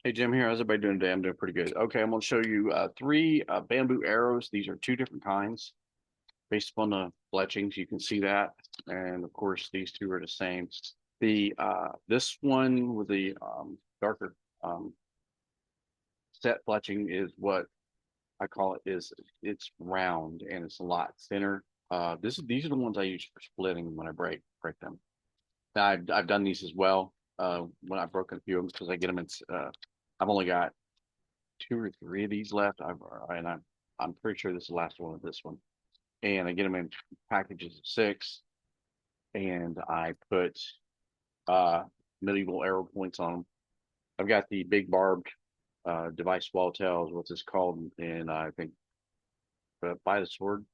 Hey Jim here. How's everybody doing today? I'm doing pretty good. Okay, I'm going to show you three bamboo arrows. These are two different kinds based upon the fletchings. You can see that, and of course these two are the same. The this one with the darker set fletching is what I call it. It's round and it's a lot thinner. These are the ones I use for splitting when I break them. Now, I've done these as well when I've broken a few of them because I get them in. I've only got two or three of these left. I'm pretty sure this is the last one of this one. And I get them in packages of six, and I put uh medieval arrow points on them. I've got the big barbed device swallowtail is what this called, and I think by the sword.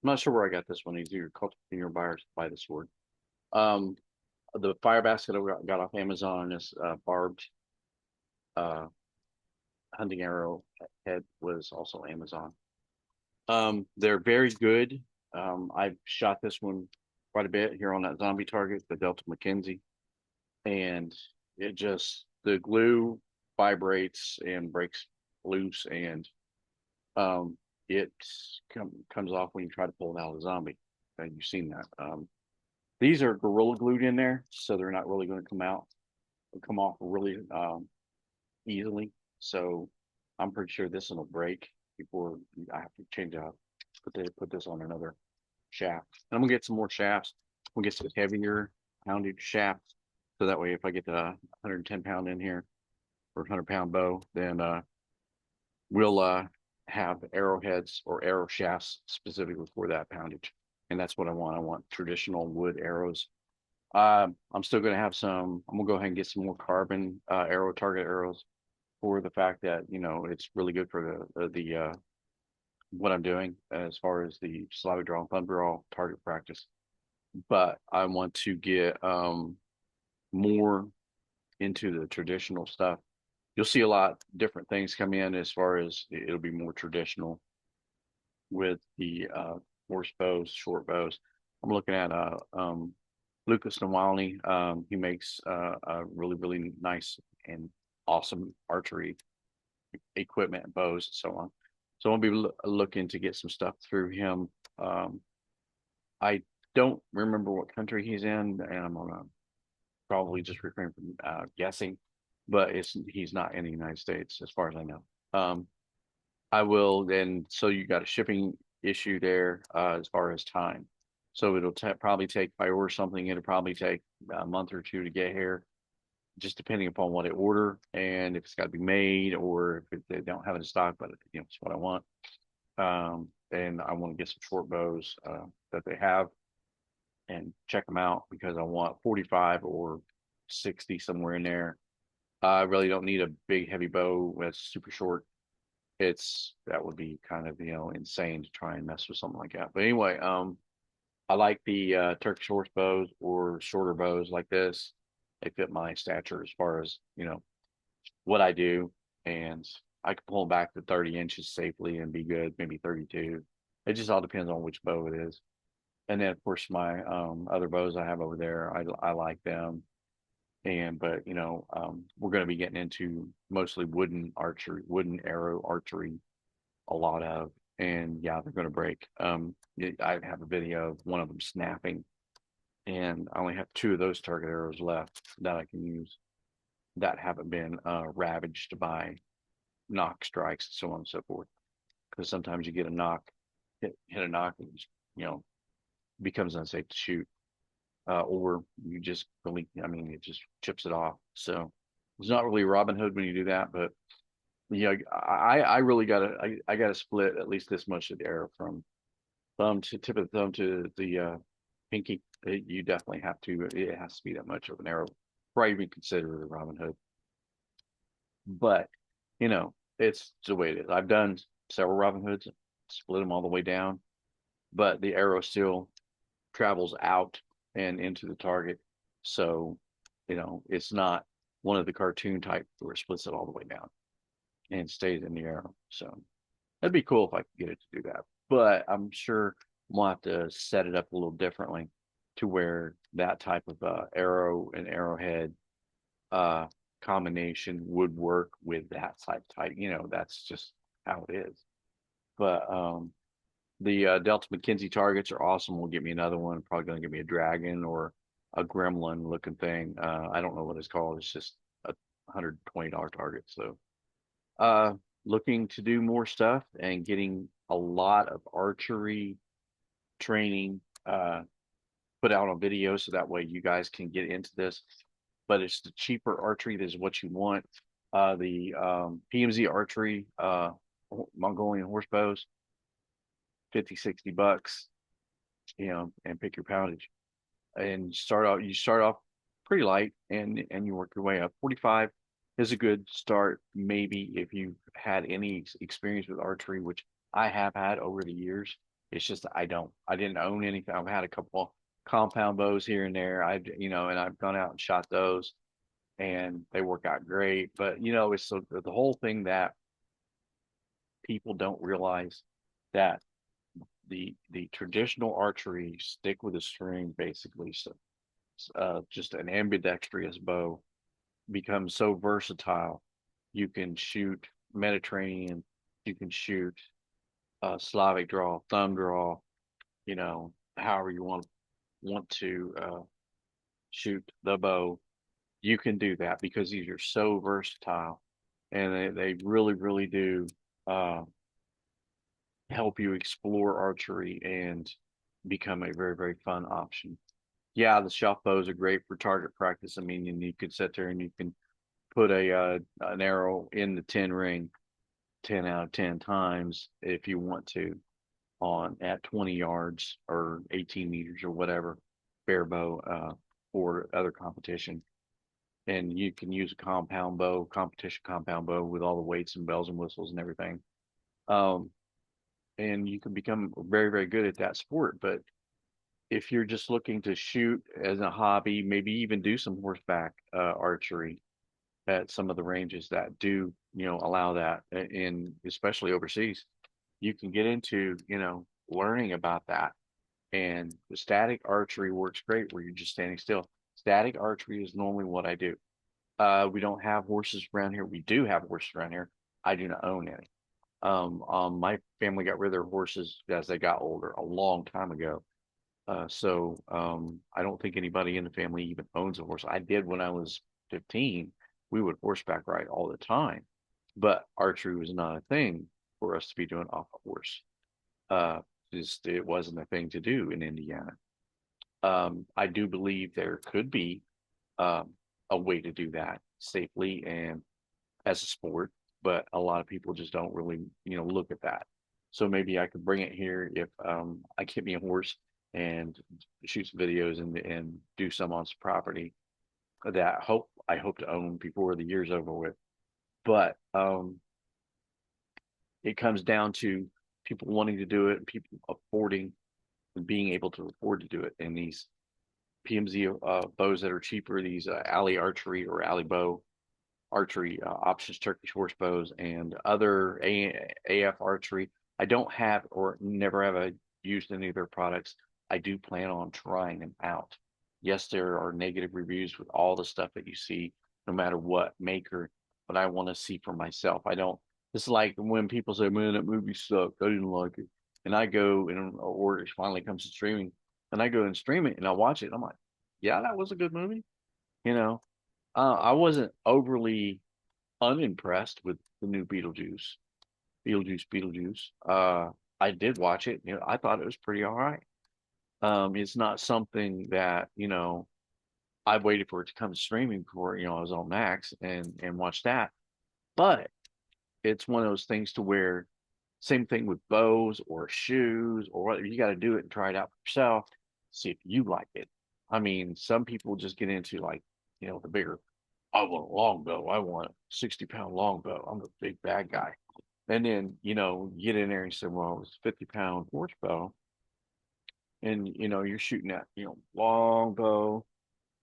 I'm not sure where I got this one. These are called in your buyers by the sword. Um, the fire basket I got off Amazon is barbed uh hunting arrow head was also Amazon. They're very good. I've shot this one quite a bit here on that zombie target, the Delta McKenzie, and it just the glue vibrates and breaks loose, and um, it comes off when you try to pull it out of the zombie. And you've seen that. These are gorilla glued in there, so they're not really going to come off really easily. So I'm pretty sure this one will break before I have to change out. Put this on another shaft. And I'm gonna get some more shafts. We'll get some heavier pounded shafts. So that way if I get the 110 pound in here or 100-pound bow, then we'll have arrowheads or arrow shafts specifically for that poundage. And that's what I want. I want traditional wood arrows. I'm still gonna have some, I'm gonna go ahead and get some more carbon arrow target arrows for the fact that, it's really good for the what I'm doing as far as the Slavic draw and thumb draw target practice. But I want to get more into the traditional stuff. You'll see a lot different things come in as far as it'll be more traditional with the horse bows, short bows. I'm looking at Lucas Nawalny. He makes a really, really nice and awesome archery equipment, bows, and so on. So I'll be looking to get some stuff through him. Um, I don't remember what country he's in, and I'm gonna probably just refrain from guessing, but he's not in the United States as far as I know. I will then. So you got a shipping issue there as far as time. So it'll probably take, if I order something, it'll probably take a month or two to get here, just depending upon what I order and if it's got to be made or if they don't have it in stock, but it's what I want. And I want to get some short bows that they have and check them out because I want 45 or 60 somewhere in there. I really don't need a big heavy bow that's super short. That would be kind of insane to try and mess with something like that. But anyway, I like the Turkish horse bows or shorter bows like this. They fit my stature as far as what I do, and I can pull them back to 30 inches safely and be good, maybe 32. It just all depends on which bow it is. And then of course my other bows I have over there, I like them. And but we're going to be getting into mostly wooden archery, wooden arrow archery, a lot of, and yeah, they're going to break. I have a video of one of them snapping, and I only have two of those target arrows left that I can use that haven't been ravaged by knock strikes and so on and so forth. Because sometimes you get a knock, hit a knock, and you know becomes unsafe to shoot, or you just really, I mean, it just chips it off. So it's not really Robin Hood when you do that, but yeah, I really I gotta split at least this much of the arrow from thumb to tip of the thumb to the pinky. You definitely have to. It has to be that much of an arrow before I even consider the Robin Hood. But it's the way it is. I've done several Robin Hoods, split them all the way down, but the arrow still travels out and into the target. So, it's not one of the cartoon type where it splits it all the way down and stays in the arrow. So that'd be cool if I could get it to do that. But I'm sure we'll have to set it up a little differently to where that type of arrow and arrowhead combination would work with that type. That's just how it is. But the Delta McKenzie targets are awesome. Will get me another one. Probably going to give me a dragon or a gremlin looking thing. I don't know what it's called. It's just a $120 target. So uh, looking to do more stuff and getting a lot of archery training put out on video so that way you guys can get into this. But it's the cheaper archery that is what you want. The PMZ archery Mongolian horse bows, 50, $60, and pick your poundage. And you start off pretty light and you work your way up. 45 is a good start, maybe if you've had any experience with archery, which I have had over the years. It's just I didn't own anything. I've had a couple compound bows here and there. And I've gone out and shot those and they work out great. But it's the whole thing that people don't realize that the traditional archery stick with a string basically. So just an ambidextrous bow becomes so versatile. You can shoot Mediterranean, you can shoot Slavic draw, thumb draw, however you want to shoot the bow. You can do that because these are so versatile, and they really really do uh, help you explore archery and become a very very fun option. Yeah, the shelf bows are great for target practice. I mean, and you could sit there and you can put an arrow in the 10 ring 10 out of 10 times if you want to on at 20 yards or 18 meters or whatever bare bow for other competition. And you can use a compound bow, competition compound bow with all the weights and bells and whistles and everything. Um, and you can become very, very good at that sport. But if you're just looking to shoot as a hobby, maybe even do some horseback archery at some of the ranges that do, allow that in especially overseas, you can get into, learning about that. And the static archery works great where you're just standing still. Static archery is normally what I do. We don't have horses around here. We do have horses around here. I do not own any. My family got rid of their horses as they got older a long time ago. So I don't think anybody in the family even owns a horse. I did when I was 15. We would horseback ride all the time, but archery was not a thing for us to be doing off a horse. Uh, just it wasn't a thing to do in Indiana. I do believe there could be um, a way to do that safely and as a sport, but a lot of people just don't really, look at that. So maybe I could bring it here if I get me a horse and shoot some videos and do some on some property that I hope to own before the year's over with. But it comes down to people wanting to do it and people affording and being able to afford to do it. And these PMZ bows that are cheaper, these alley archery or alley bow archery options, Turkish horse bows, and other AF archery. I don't have or never have I used any of their products. I do plan on trying them out. Yes, there are negative reviews with all the stuff that you see, no matter what maker, but I want to see for myself. I don't. It's like when people say, "Man, that movie sucked. I didn't like it," and I go and or it finally comes to streaming, and I go and stream it and I watch it. And I'm like, "Yeah, that was a good movie." You know, I wasn't overly unimpressed with the new Beetlejuice. I did watch it. I thought it was pretty all right. It's not something that, I've waited for it to come streaming before, I was on Max and watch that. But it's one of those things to where same thing with bows or shoes or whatever, you got to do it and try it out for yourself, see if you like it. I mean, some people just get into like, the bigger, I want a longbow. I want a 60-pound longbow. I'm the big bad guy. And then, get in there and say, well, it's 50-pound horse bow. And, you're shooting at, longbow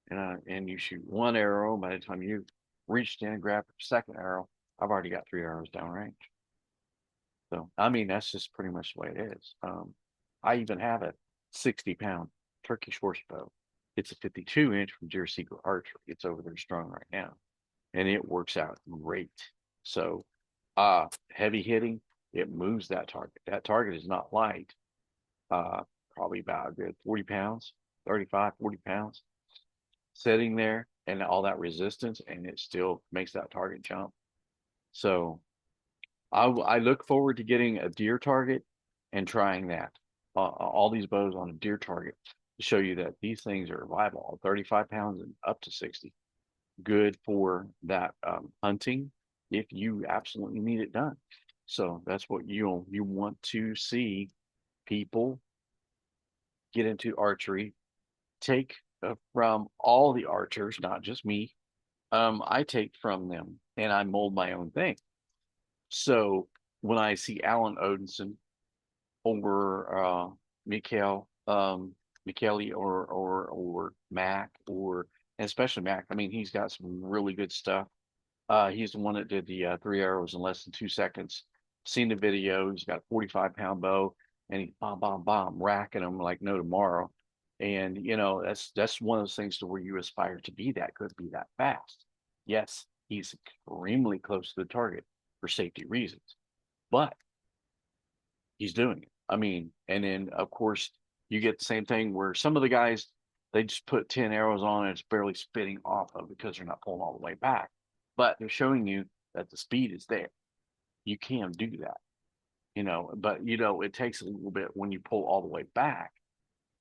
and you shoot one arrow. By the time you reach in and grab the second arrow, I've already got 3 arrows downrange. So, I mean, that's just pretty much the way it is. I even have a 60-pound Turkish horse bow. It's a 52-inch from Deer Secret Archery. It's over there strung right now. and it works out great. So, heavy hitting, it moves that target. That target is not light. Uh, Probably about a good 40 pounds, 35, 40 pounds sitting there and all that resistance, and it still makes that target jump. So I look forward to getting a deer target and trying that. All these bows on a deer target to show you that these things are viable, 35 pounds and up to 60. Good for that hunting if you absolutely need it done. So that's what you want to see people get into archery. Take from all the archers, not just me. I take from them and I mold my own thing. So when I see Alan Odinson over Mikhail, Michele or Mac or and especially Mac, I mean he's got some really good stuff. He's the one that did the 3 arrows in less than 2 seconds. Seen the video. He's got a 45-pound bow, and he's bomb, bomb, bomb, racking them like no tomorrow. And that's one of those things to where you aspire to be that good, be that fast. Yes, he's extremely close to the target for safety reasons, but he's doing it. I mean, and then of course you get the same thing where some of the guys they just put 10 arrows on and it's barely spitting off of because they're not pulling all the way back. But they're showing you that the speed is there. You can do that, but it takes a little bit when you pull all the way back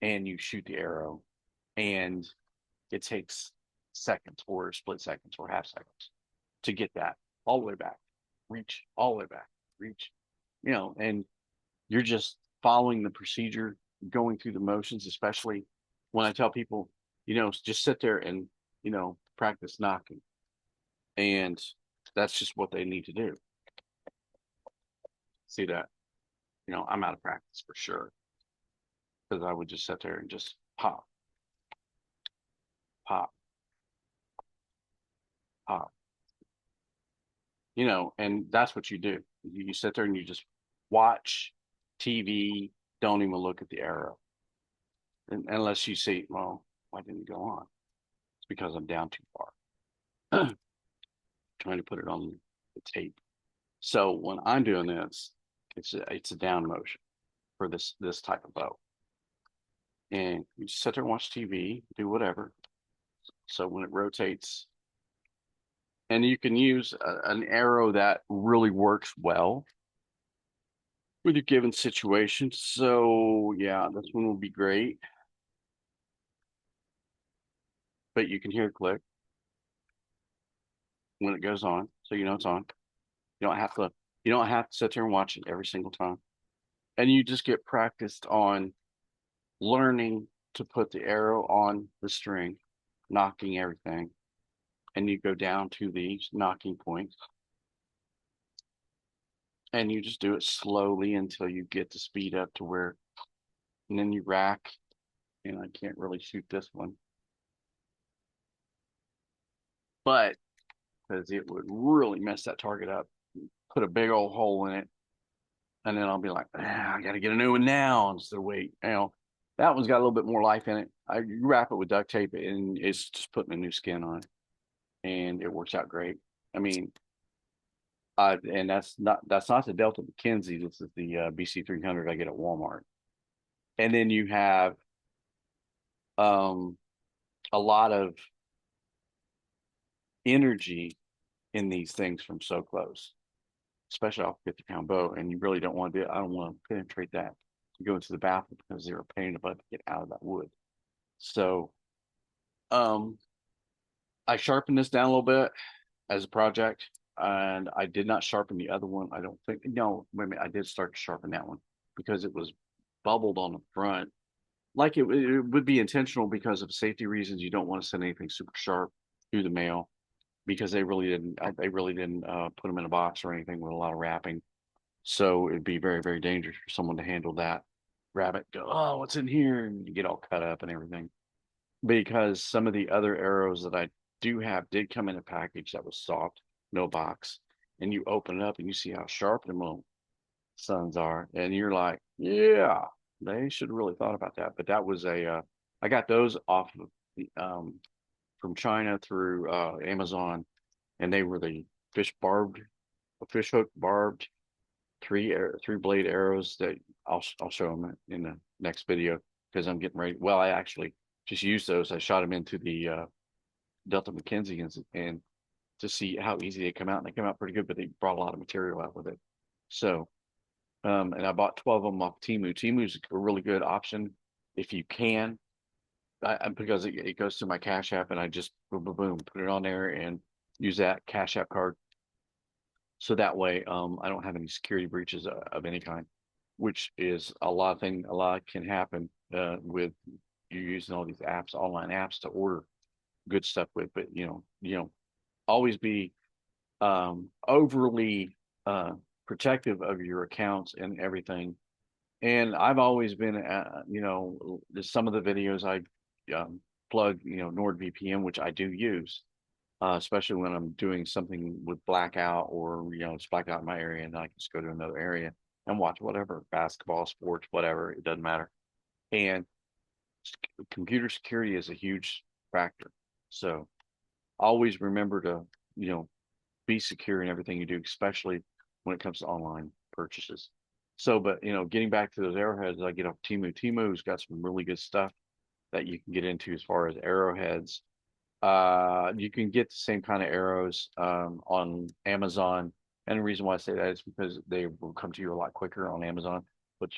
and you shoot the arrow and it takes seconds or split seconds or half seconds to get that all the way back, reach all the way back, reach, and you're just following the procedure, going through the motions, especially when I tell people, just sit there and, practice knocking. And that's just what they need to do. See that? I'm out of practice for sure. Because I would just sit there and just pop, pop, pop. And that's what you do. You sit there and you just watch TV, don't even look at the arrow. And unless you see, well, why didn't it go on? It's because I'm down too far. Trying to put it on the tape. So when I'm doing this, it's a down motion for this type of bow. And you just sit there and watch TV, do whatever. So when it rotates, and you can use an arrow that really works well with your given situation. So yeah, this one will be great. But you can hear it click when it goes on, so you know it's on. You don't have to you don't have to sit there and watch it every single time. And you just get practiced on learning to put the arrow on the string, knocking everything. And you go down to these knocking points. And you just do it slowly until you get the speed up to where, and then you rack. And I can't really shoot this one, but because it would really mess that target up, put a big old hole in it, and then I'll be like, I got to get a new one now instead of wait. That one's got a little bit more life in it. You wrap it with duct tape, and it's just putting a new skin on it, and it works out great. I mean, and that's not the Delta McKenzie. This is the BC 300 I get at Walmart, and then you have a lot of energy in these things from so close, especially off a 50-pound bow, and you really don't want to do it. I don't want to penetrate that. You go into the bathroom because they're a pain in the butt to get out of that wood. So, I sharpened this down a little bit as a project, and I did not sharpen the other one. I don't think. No, wait a minute. I did start to sharpen that one because it was bubbled on the front. Like it would be intentional because of safety reasons. You don't want to send anything super sharp through the mail because they really didn't put them in a box or anything with a lot of wrapping. So it'd be very, very dangerous for someone to handle that, grab it, go, oh, what's in here? And you get all cut up and everything. Because some of the other arrows that I do have did come in a package that was soft, no box. And you open it up and you see how sharp them little sons are. And you're like, yeah, they should have really thought about that. But that was I got those off of from China through Amazon, and they were the fish hook barbed three blade arrows that I'll show them in the next video because I'm getting ready. Well, I actually just used those. I shot them into the Delta McKenzie and to see how easy they come out, and they come out pretty good, but they brought a lot of material out with it. So, and I bought 12 of them off Temu. Temu's a really good option if you can, because it goes to my Cash App, and I just boom, boom, boom, put it on there and use that Cash App card. So that way, I don't have any security breaches of any kind, which is a lot can happen with you using all these apps, online apps to order good stuff with. But always be overly protective of your accounts and everything. And I've always been, some of the videos I plug, NordVPN, which I do use, especially when I'm doing something with blackout or, it's blacked out in my area and I can just go to another area and watch whatever, basketball, sports, whatever, it doesn't matter. And computer security is a huge factor. So always remember to, be secure in everything you do, especially when it comes to online purchases. So, but getting back to those arrowheads, I get off Temu. Temu's got some really good stuff that you can get into as far as arrowheads. You can get the same kind of arrows on Amazon, and the reason why I say that is because they will come to you a lot quicker on Amazon. But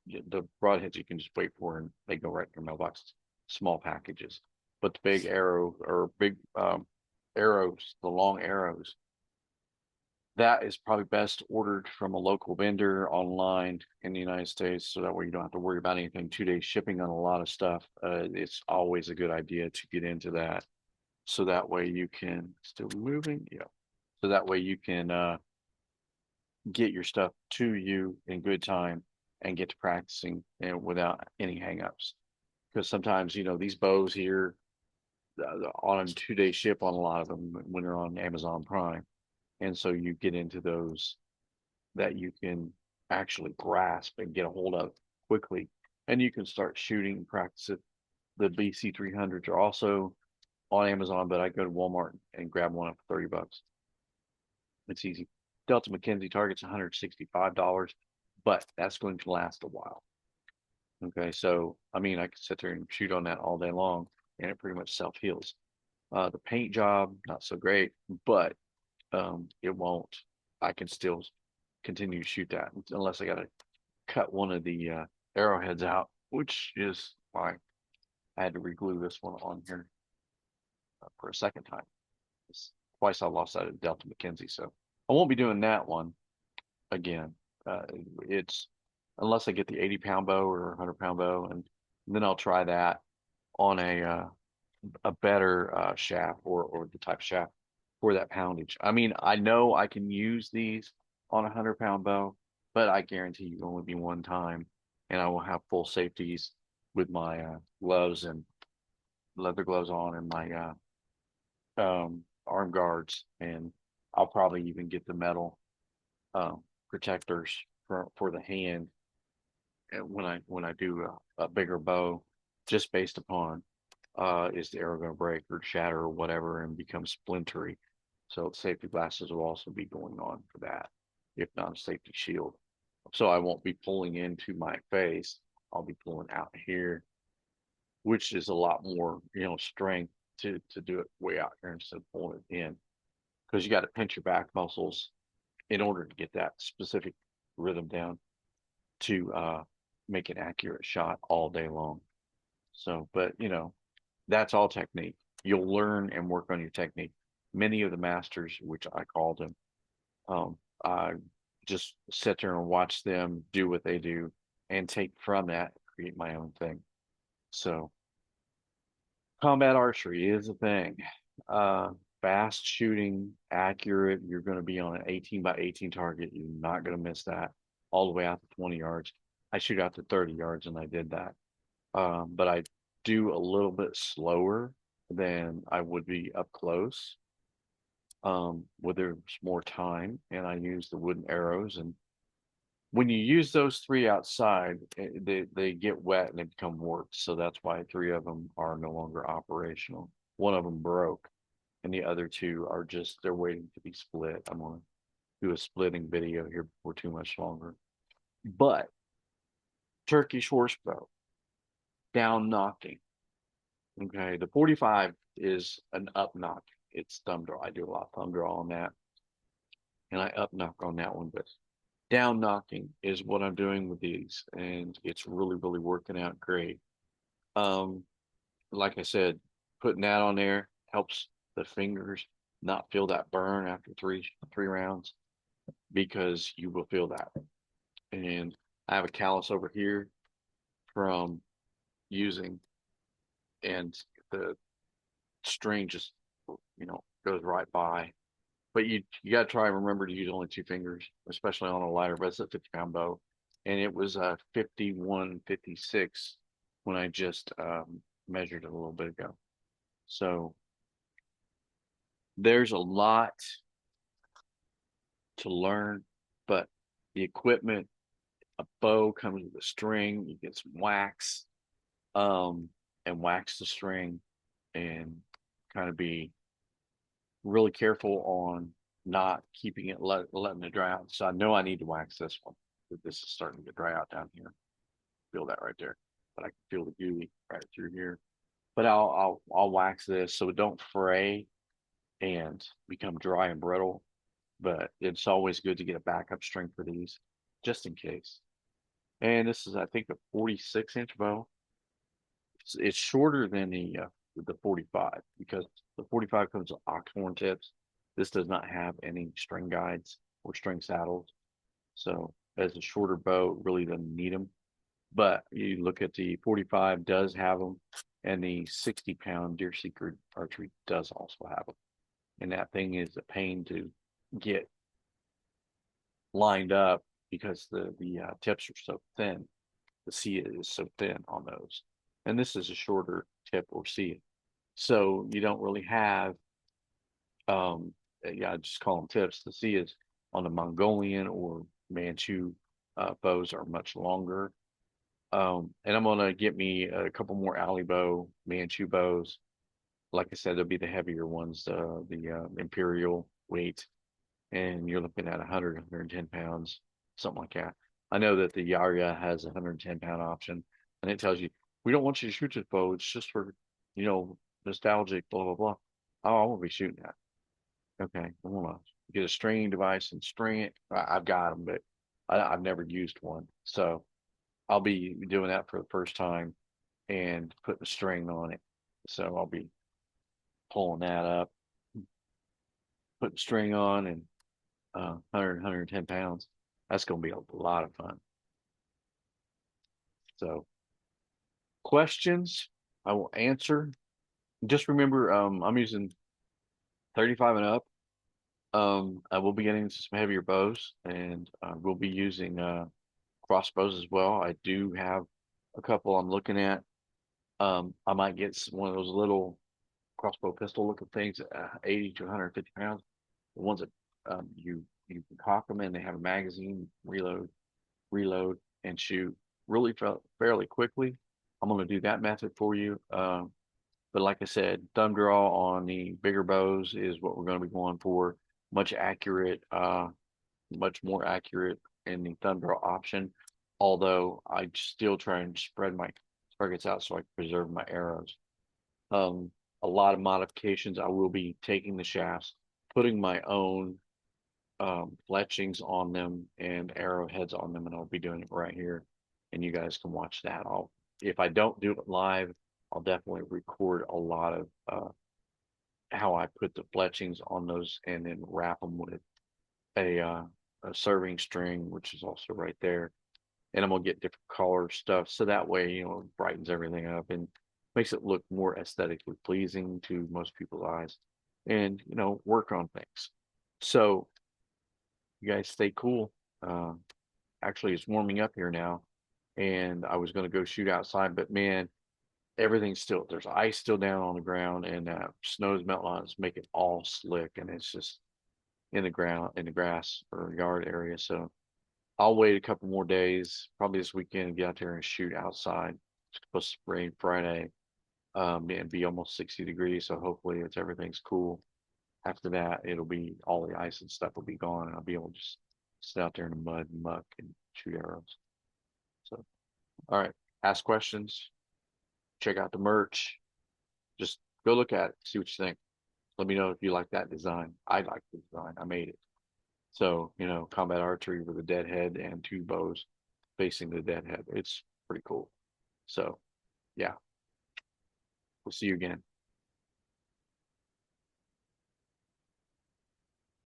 the broadheads you can just wait for, and they go right in your mailbox. Small packages, but the big arrow or big arrows, the long arrows, that is probably best ordered from a local vendor online in the United States, so that way you don't have to worry about anything 2 day shipping on a lot of stuff. It's always a good idea to get into that, so that way you can still moving, yeah. So that way you can get your stuff to you in good time and get to practicing without any hangups. Because sometimes these bows here on a 2 day ship on a lot of them when they're on Amazon Prime. And so you get into those that you can actually grasp and get a hold of quickly. And you can start shooting and practice it. The BC 300s are also on Amazon, but I go to Walmart and grab one for $30. It's easy. Delta McKenzie target's $165, but that's going to last a while. Okay, so I mean, I could sit there and shoot on that all day long, and it pretty much self heals. The paint job, not so great, but it won't. I can still continue to shoot that unless I got to cut one of the arrowheads out, which is why I had to reglue this one on here for a second time. It's twice I lost that at Delta McKenzie, so I won't be doing that one again. It's unless I get the 80-pound bow or 100-pound bow, and then I'll try that on a better shaft or the type of shaft for that poundage. I mean, I know I can use these on a 100-pound bow, but I guarantee you only be one time, and I will have full safeties with my gloves and leather gloves on and my arm guards, and I'll probably even get the metal protectors for the hand when I do a bigger bow, just based upon is the arrow going to break or shatter or whatever and become splintery. So safety glasses will also be going on for that, if not a safety shield. So I won't be pulling into my face. I'll be pulling out here, which is a lot more, strength to do it way out here instead of pulling it in. Because you got to pinch your back muscles in order to get that specific rhythm down to make an accurate shot all day long. So, but that's all technique. You'll learn and work on your technique. Many of the masters, which I call them, I just sit there and watch them do what they do and take from that, create my own thing. So combat archery is a thing. Fast shooting, accurate. You're going to be on an 18 by 18 target. You're not going to miss that all the way out to 20 yards. I shoot out to 30 yards, and I did that. But I do a little bit slower than I would be up close, where there's more time, and I use the wooden arrows. And when you use those three outside, they get wet and they become warped. So that's why three of them are no longer operational. One of them broke. and the other two are just they're waiting to be split. I'm gonna do a splitting video here before too much longer. But Turkish horse bow, down knocking. Okay, the 45 is an up knock. It's thumb draw. I do a lot of thumb draw on that, and I up knock on that one. But down knocking is what I'm doing with these, and it's really, really working out great. Um, like I said, putting that on there helps the fingers not feel that burn after three rounds because you will feel that. And I have a callus over here from using, and the string just goes right by. But you got to try and remember to use only two fingers, especially on a lighter. But it's a 50-pound bow, and it was 51, 56 when I just measured it a little bit ago. So there's a lot to learn, but the equipment, a bow comes with a string. You get some wax, and wax the string, and kind of be really careful on not keeping it letting it dry out. So I know I need to wax this one. This is starting to dry out down here. Feel that right there, but I can feel the gooey right through here. But I'll wax this so it don't fray and become dry and brittle. But it's always good to get a backup string for these, just in case. And this is, I think, a 46-inch bow. It's shorter than the 45 because the 45 comes with ox horn tips. This does not have any string guides or string saddles. So as a shorter bow, it really doesn't need them. But you look at the 45 does have them, and the 60-pound Deer Secret Archery does also have them. And that thing is a pain to get lined up because the tips are so thin. The C is so thin on those, and this is a shorter tip or C. So you don't really have, yeah, I just call them tips. The C is on the Mongolian or Manchu bows are much longer. And I'm gonna get me a couple more alley bow Manchu bows. Like I said, they'll be the heavier ones, the imperial weight, and you're looking at 100, 110 pounds, something like that. I know that the Yarya has a 110-pound option, and it tells you we don't want you to shoot this bow. It's just for, nostalgic, blah blah blah. Oh, I won't be shooting that. Okay, I'm gonna get a stringing device and string it. I've got them, but I've never used one, so I'll be doing that for the first time and putting a string on it. So I'll be pulling that up, putting string on, and 100, 110 pounds. That's going to be a lot of fun. So, questions I will answer. Just remember, I'm using 35 and up. I will be getting into some heavier bows, and we'll be using crossbows as well. I do have a couple I'm looking at. I might get one of those little crossbow pistol looking things, 80 to 150 pounds. The ones that you can cock them in, they have a magazine, reload, and shoot really fairly quickly. I'm going to do that method for you. But like I said, thumb draw on the bigger bows is what we're going to be going for. Much accurate, much more accurate in the thumb draw option. Although I still try and spread my targets out so I can preserve my arrows. Um, a lot of modifications. I will be taking the shafts, putting my own fletchings on them and arrowheads on them, and I'll be doing it right here, and you guys can watch that. If I don't do it live, I'll definitely record a lot of how I put the fletchings on those, and then wrap them with a serving string, which is also right there. And I'm gonna get different color stuff, so that way it brightens everything up and makes it look more aesthetically pleasing to most people's eyes, and work on things. So you guys stay cool. Uh, Actually, it's warming up here now, and I was going to go shoot outside, but man, everything's still there's ice still down on the ground, and snow's melting on it's making it all slick, and it's just in the ground, in the grass or yard area. So I'll wait a couple more days, probably this weekend, get out there and shoot outside. It's supposed to rain Friday, and be almost 60 degrees. So hopefully it's everything's cool. After that, it'll be all the ice and stuff will be gone, and I'll be able to just sit out there in the mud and muck and shoot arrows. So, all right, ask questions, check out the merch, just go look at it, see what you think. Let me know if you like that design. I like the design. I made it. So, combat archery with a dead head and two bows facing the dead head. It's pretty cool. So, yeah, we'll see you again.